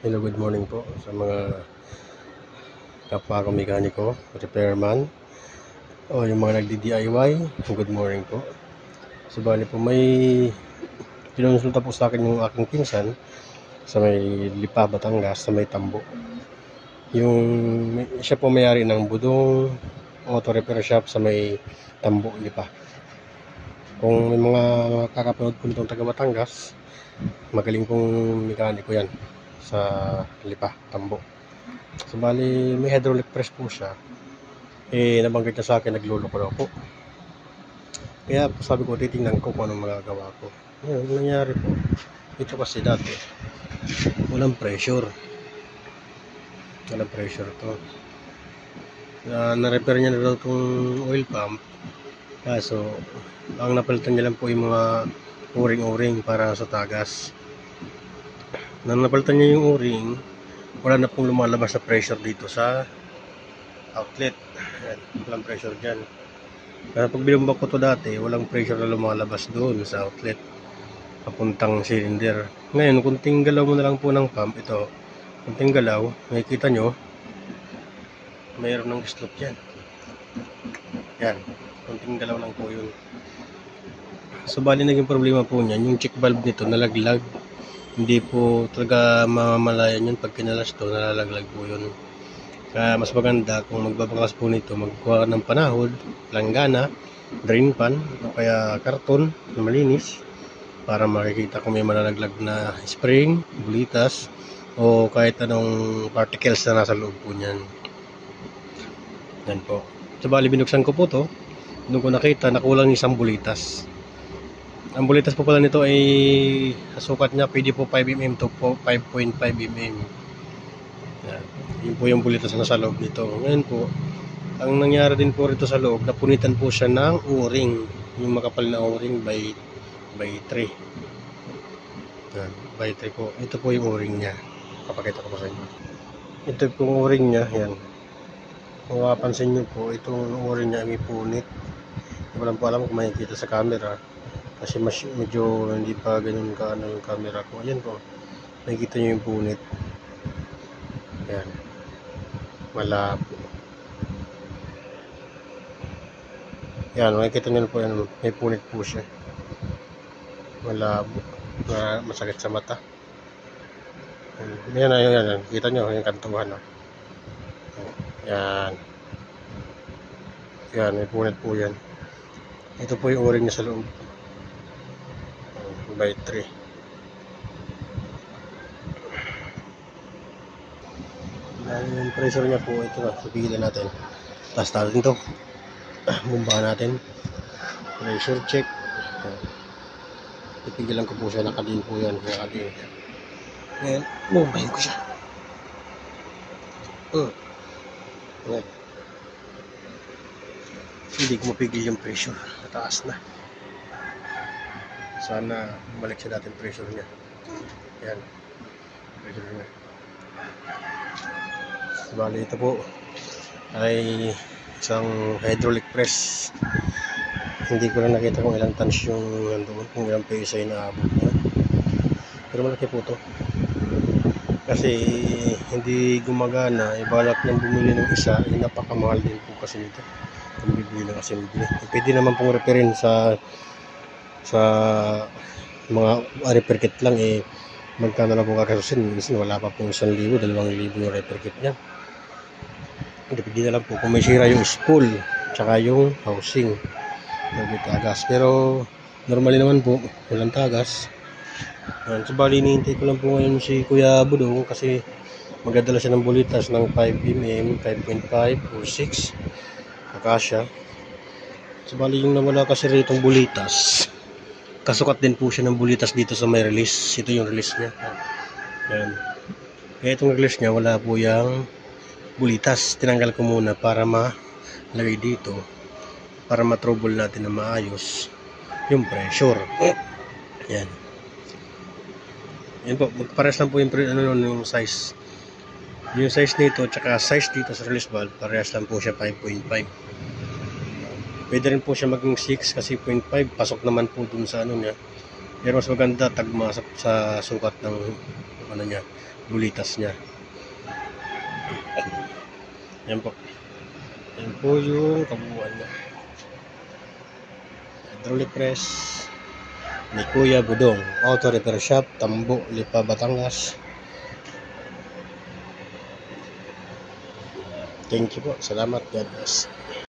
Hello, good morning po sa mga kapwa ko mekaniko, repairman, o yung mga nagdi-DIY. Good morning po. So bali po, may pinonsulta po sa akin yung aking pinsan sa may Lipa, Batangas, sa may Tambo. Siya po may-ari ng Budong Auto Repair Shop sa may Tambo, Lipa. Kung may mga kakapanood po nitong taga Batangas, magaling pong mekaniko yan sa Lipa, Tambo. So bali, may hydraulic press po siya. Nabanggit niya sa akin, nagluloko daw po. Kaya po sabi ko, titingnan ko kung anong magagawa ko. Ngayon, nangyari po, ito kasi dati, walang pressure to. Na-repair niya na daw itong oil pump. So, ang napalitan niya lang po yung mga o-ring para sa tagas. Nang napalitan niya yung o-ring, wala na pong lumalabas na pressure dito sa outlet. Ayan, walang pressure dyan. Kaya pag binumbak ko to dati, walang pressure na lumalabas doon sa outlet papuntang cylinder. Ngayon, kunting galaw mo na lang po ng pump, ito, kunting galaw, makikita nyo, mayroon ng slot yan. Yan, kunting galaw lang po yun. So bali, naging problema po niyan, yung check valve nito nalaglag. Hindi po talaga mamamalayan yun. Pag kinalas to, nalalaglag po yun. Kaya mas maganda kung magbabakas po nito, magkuha ng panahod, langgana, drain pan, o kaya karton na malinis para makikita kung may malalaglag na spring, bulitas, o kahit anong particles na nasa loob po niyan. Yan po. So bali, binuksan ko po to. Doon ko nakita, nakulang isang bulitas. Ang bulitas po pala nito ay sukat niya, pwede po 5mm to 5.5 mm. Yan. Yun po yung bulitas na sa loob nito. Ngayon po, ang nangyari din po rito sa loob, napunitan po siya ng o-ring. Yung makapal na o-ring by 3. Yan, by 3 po. Ito po yung o-ring niya. Papakita ko po sa inyo. Ito po yung o-ring niya. Yan. Kung mapapansin nyo po, itong o-ring niya may punit. Hindi ko lang po alam kung makikita sa camera. Kasi medyo hindi pa ganun kaano yung camera ko. Ayan po. Nakikita nyo yung punit. Ayan. Malabo. Ayan. Makikita nyo po yan. May punit po siya. Malabo. Masakit sa mata. Ayan. Ayan. Kita nyo yung kantuhan. Ayan. Ayan. May punit po yan. Ito po yung o-ring niya sa loob. By 3. Yung pressure niya po, ito na, pipigilan natin. Tapos natin ito, bumbahan natin, pressure check. Pipigilan ko po siya, nakadin po yan, nakadin. Ngayon, bumbahin ko siya. Ngayon, hindi ko mapigil yung pressure, mataas na. Sana bumalik siya natin pressure niya. Ayan. Pressure niya. Bali, ito po ay isang hydraulic press. Hindi ko na nakita kung ilang tons yung nandoon, kung ilang peso ay naabot niya. Pero malaki po to. Kasi hindi gumagana. Ibalak niyang bumili ng isa, ay napakamahal din po kasi nito. Kung bibili ng assembly. Pwede naman pong repairin sa mga repair kit lang, magkano na po kakasusin. Minsan wala pa pong 1,000, 2,000 yung repair kit niya. Pwede na lang po kung may sira yung spool tsaka yung housing, may tagas. Pero normally naman po walang tagas. So bali, hinihintay ko lang po ngayon si Kuya Budong kasi magdadala siya ng bulitas ng 5mm, 5.5 or 6 akasya. So bali, yung nawala kasi rito ng bulitas, kasukat din po siya ng bulitas dito sa may release. Ito yung release niya. Ayan. Kaya itong release niya, wala po yung bulitas. Tinanggal ko muna para malagay dito, para matrouble natin na maayos yung pressure. Ayan. Ayan po, magpares lang po yung size. Yung size nito, tsaka size dito sa release valve, parehas lang po siya 5.5. Pwede rin po siya maging 6 kasi 0.5 pasok naman po dun sa ano niya. Pero mas maganda tagma sa sukat ng ano niya, bulitas niya. Yan po. Yan po yung kabuuan niya. Hydraulic press ni Kuya Budong, Auto Repair Shop, Tambo, Lipa, Batangas. Thank you po. Salamat. God bless.